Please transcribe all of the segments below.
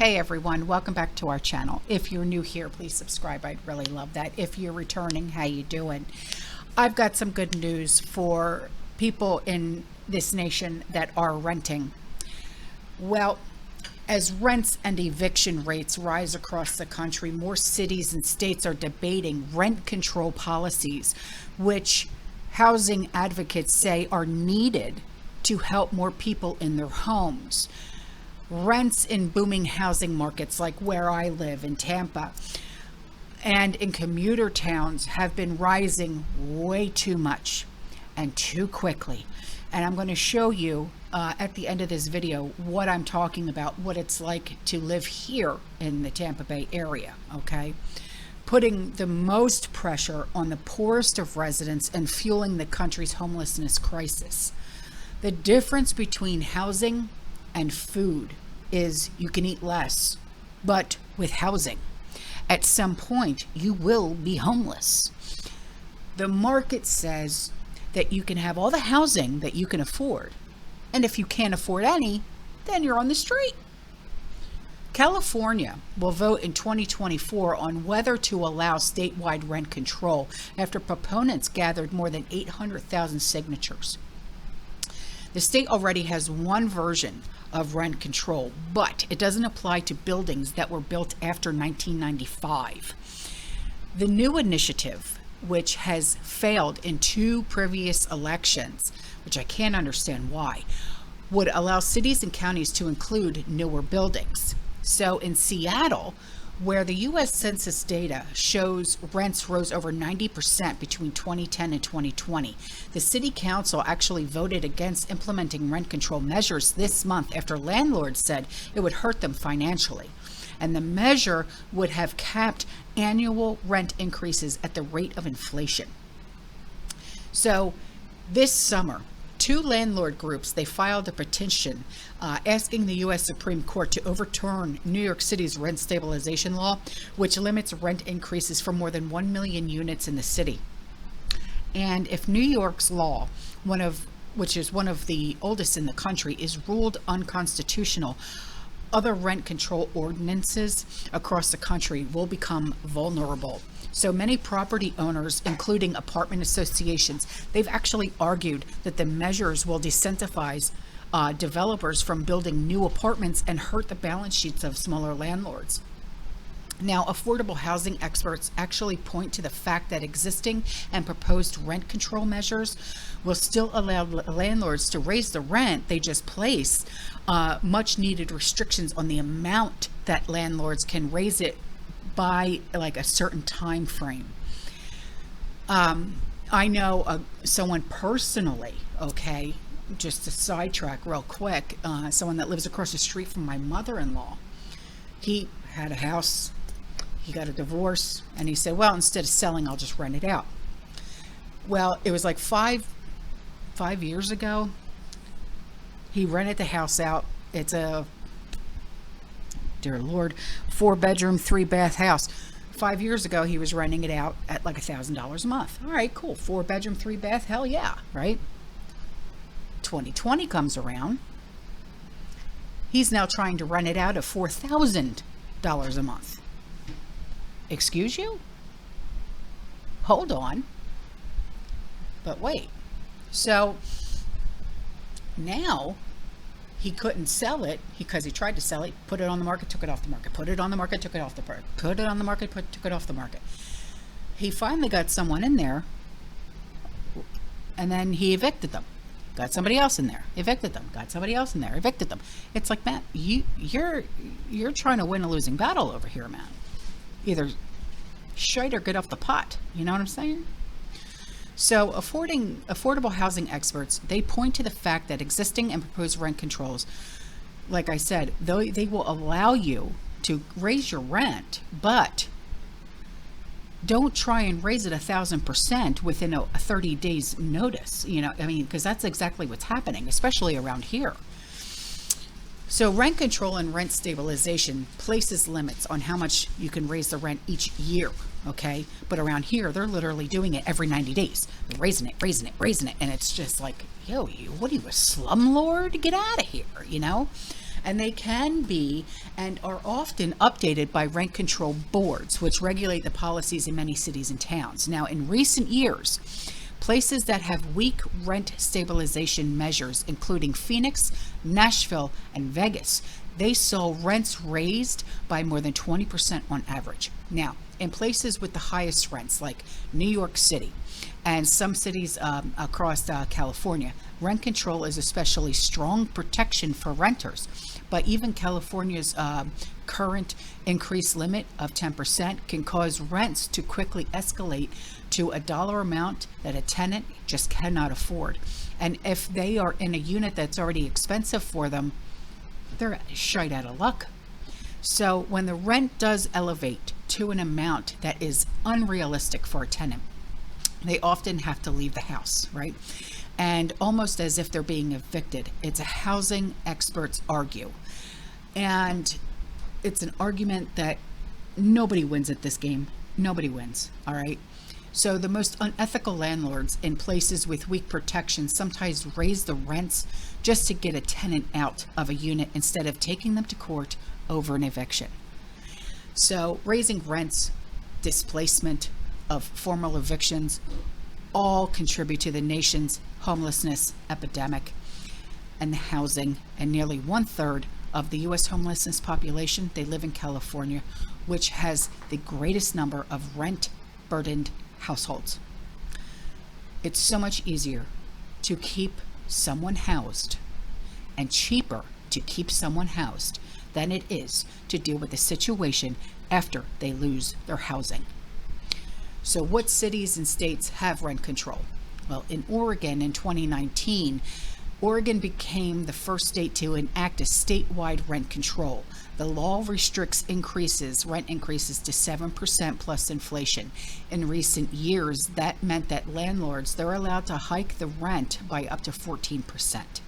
Hey everyone, welcome back to our channel. If you're new here, please subscribe. I'd really love that. If you're returning, how you doing? I've got some good news for people in this nation that are renting. Well, as rents and eviction rates rise across the country, more cities and states are debating rent control policies, which housing advocates say are needed to help more people in their homes. Rents in booming housing markets like where I live in Tampa and in commuter towns have been rising way too much and too quickly. And I'm going to show you at the end of this video what I'm talking about, what it's like to live here in the Tampa Bay area, okay? Putting the most pressure on the poorest of residents and fueling the country's homelessness crisis. The difference between housing and food is you can eat less, but with housing, at some point you will be homeless. The market says that you can have all the housing that you can afford, and if you can't afford any, then you're on the street. California will vote in 2024 on whether to allow statewide rent control after proponents gathered more than 800,000 signatures. The state already has one version of rent control, but it doesn't apply to buildings that were built after 1995. The new initiative, which has failed in 2 previous elections, which I can't understand why, would allow cities and counties to include newer buildings. So in Seattle, where the U.S. Census data shows rents rose over 90% between 2010 and 2020. The city council actually voted against implementing rent control measures this month after landlords said it would hurt them financially. And the measure would have capped annual rent increases at the rate of inflation. So this summer, 2 landlord groups, they filed a petition asking the U.S. Supreme Court to overturn New York City's rent stabilization law, which limits rent increases for more than 1 million units in the city. And if New York's law, which is one of the oldest in the country, is ruled unconstitutional, other rent control ordinances across the country will become vulnerable. So many property owners, including apartment associations, they've actually argued that the measures will disincentivize developers from building new apartments and hurt the balance sheets of smaller landlords. Now, affordable housing experts actually point to the fact that existing and proposed rent control measures will still allow landlords to raise the rent. They just place much needed restrictions on the amount that landlords can raise it by like a certain time frame. I know someone personally, okay, just to sidetrack real quick, someone that lives across the street from my mother-in-law. He had a house, he got a divorce, and he said, well, instead of selling, I'll just rent it out. Well, it was like five years ago, he rented the house out. It's a, dear Lord, 4-bedroom, 3-bath house. 5 years ago, he was renting it out at like $1,000 a month. All right, cool. 4-bedroom, 3-bath, hell yeah, right? 2020 comes around. He's now trying to rent it out at $4,000 a month. Excuse you? Hold on. But wait. So now he couldn't sell it because he tried to sell it, put it on the market, took it off the market, put it on the market, took it off the market, put it on the market, took it off the market. He finally got someone in there, and then he evicted them. Got somebody else in there, evicted them, got somebody else in there, evicted them. It's like, man, you're trying to win a losing battle over here, man. Either shite or get off the pot. You know what I'm saying? So affordable housing experts, they point to the fact that existing and proposed rent controls, like I said, they will allow you to raise your rent, but don't try and raise it 1,000% within a 30 days notice. You know, I mean, because that's exactly what's happening, especially around here. So rent control and rent stabilization places limits on how much you can raise the rent each year, okay? But around here, they're literally doing it every 90 days. They're raising it, and it's just like, yo, what are you, a slumlord? Get out of here, you know? And they can be and are often updated by rent control boards, which regulate the policies in many cities and towns. Now, in recent years, places that have weak rent stabilization measures, including Phoenix, Nashville, and Vegas, they saw rents raised by more than 20% on average. Now, in places with the highest rents, like New York City and some cities across California, rent control is especially strong protection for renters. But even California's current increase limit of 10% can cause rents to quickly escalate to a dollar amount that a tenant just cannot afford. And if they are in a unit that's already expensive for them, they're shite out of luck. So when the rent does elevate to an amount that is unrealistic for a tenant, they often have to leave the house, right? And almost as if they're being evicted. It's a housing experts argue. And it's an argument that nobody wins at this game. Nobody wins, all right? So the most unethical landlords in places with weak protection sometimes raise the rents just to get a tenant out of a unit instead of taking them to court over an eviction. So raising rents, displacement of formal evictions, all contribute to the nation's homelessness epidemic and the housing. And nearly 1/3 of the U.S. homelessness population, they live in California, which has the greatest number of rent-burdened households. It's so much easier to keep someone housed and cheaper to keep someone housed than it is to deal with the situation after they lose their housing. So what cities and states have rent control? Well, in Oregon in 2019, Oregon became the first state to enact a statewide rent control. The law restricts rent increases to 7% plus inflation. In recent years, that meant that landlords, they're allowed to hike the rent by up to 14%.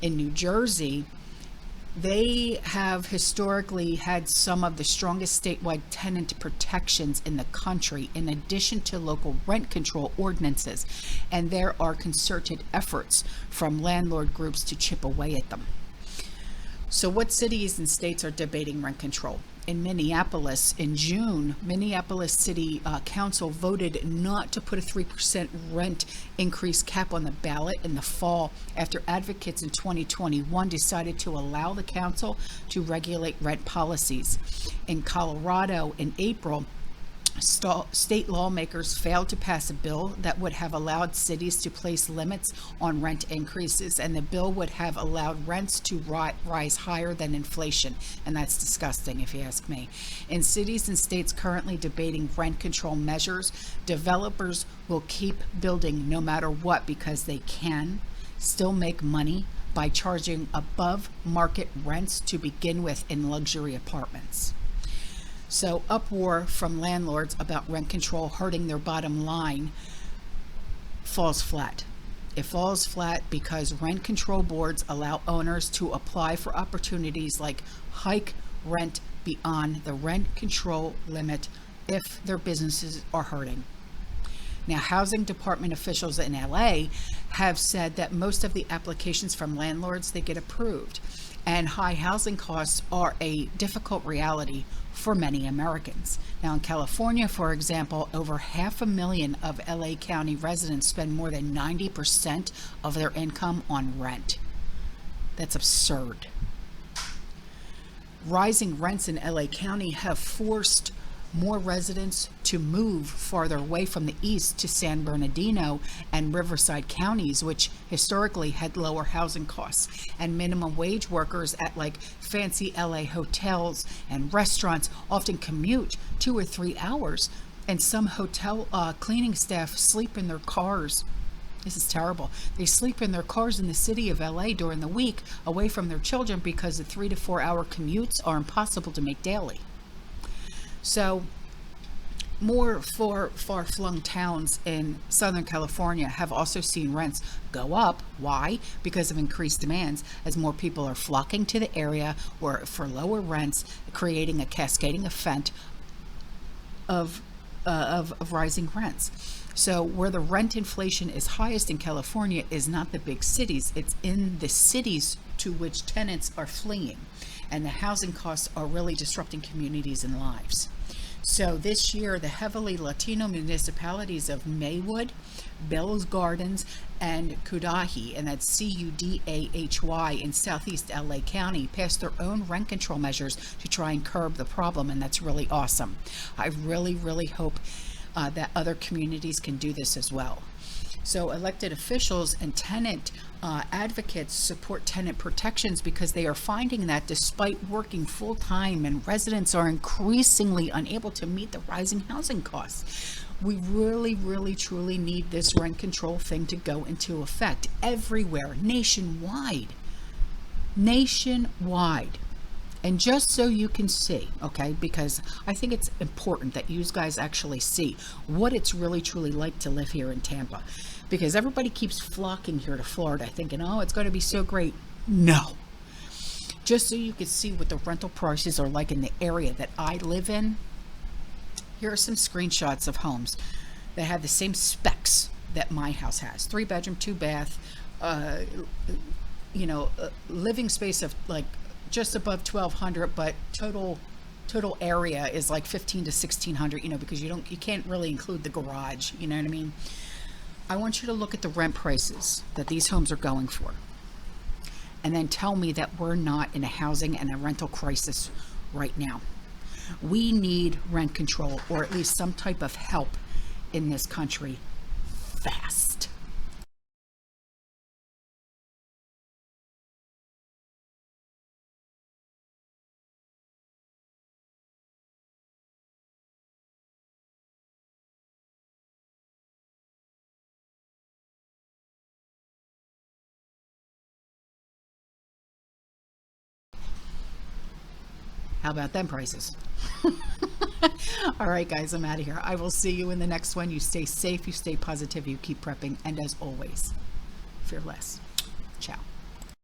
In New Jersey, they have historically had some of the strongest statewide tenant protections in the country, in addition to local rent control ordinances, and there are concerted efforts from landlord groups to chip away at them. So what cities and states are debating rent control? In Minneapolis, in June, Minneapolis City Council voted not to put a 3% rent increase cap on the ballot in the fall after advocates in 2021 decided to allow the council to regulate rent policies. In Colorado, in April, state lawmakers failed to pass a bill that would have allowed cities to place limits on rent increases, and the bill would have allowed rents to rise higher than inflation, and that's disgusting if you ask me. In cities and states currently debating rent control measures, developers will keep building no matter what because they can still make money by charging above market rents to begin with in luxury apartments. So uproar from landlords about rent control hurting their bottom line falls flat. It falls flat because rent control boards allow owners to apply for opportunities like hike rent beyond the rent control limit if their businesses are hurting. Now, housing department officials in LA have said that most of the applications from landlords, they get approved. And high housing costs are a difficult reality for many Americans. Now in California, for example, over 500,000 of LA County residents spend more than 90% of their income on rent. That's absurd. Rising rents in LA County have forced more residents to move farther away from the east to San Bernardino and Riverside counties, which historically had lower housing costs. And minimum wage workers at like fancy LA hotels and restaurants often commute 2 or 3 hours, and some hotel cleaning staff sleep in their cars. This is terrible. They sleep in their cars in the city of LA during the week away from their children because the 3 to 4 hour commutes are impossible to make daily. So more far-flung towns in Southern California have also seen rents go up. Why? Because of increased demands, as more people are flocking to the area or for lower rents, creating a cascading effect of rising rents. So where the rent inflation is highest in California is not the big cities, it's in the cities to which tenants are fleeing, and the housing costs are really disrupting communities and lives. So this year, the heavily Latino municipalities of Maywood, Bells Gardens, and Cudahy, and that's Cudahy in southeast LA County, passed their own rent control measures to try and curb the problem, and that's really awesome. I really, really hope that other communities can do this as well. So elected officials and tenant advocates support tenant protections because they are finding that despite working full time and residents are increasingly unable to meet the rising housing costs, we really, really, truly need this rent control thing to go into effect everywhere, nationwide. Nationwide. And just so you can see, okay, because I think it's important that you guys actually see what it's really truly like to live here in Tampa. Because everybody keeps flocking here to Florida thinking, oh, it's going to be so great. No. Just so you can see what the rental prices are like in the area that I live in, here are some screenshots of homes that have the same specs that my house has. 3-bedroom, 2-bath, living space of like just above 1,200, but total area is like 1,500 to 1,600, because you can't really include the garage, you know what I mean? I want you to look at the rent prices that these homes are going for, and then tell me that we're not in a housing and a rental crisis right now. We need rent control, or at least some type of help in this country fast. How about them prices? All right, guys, I'm out of here. I will see you in the next one. You stay safe, you stay positive, you keep prepping, and as always, fear less. Ciao.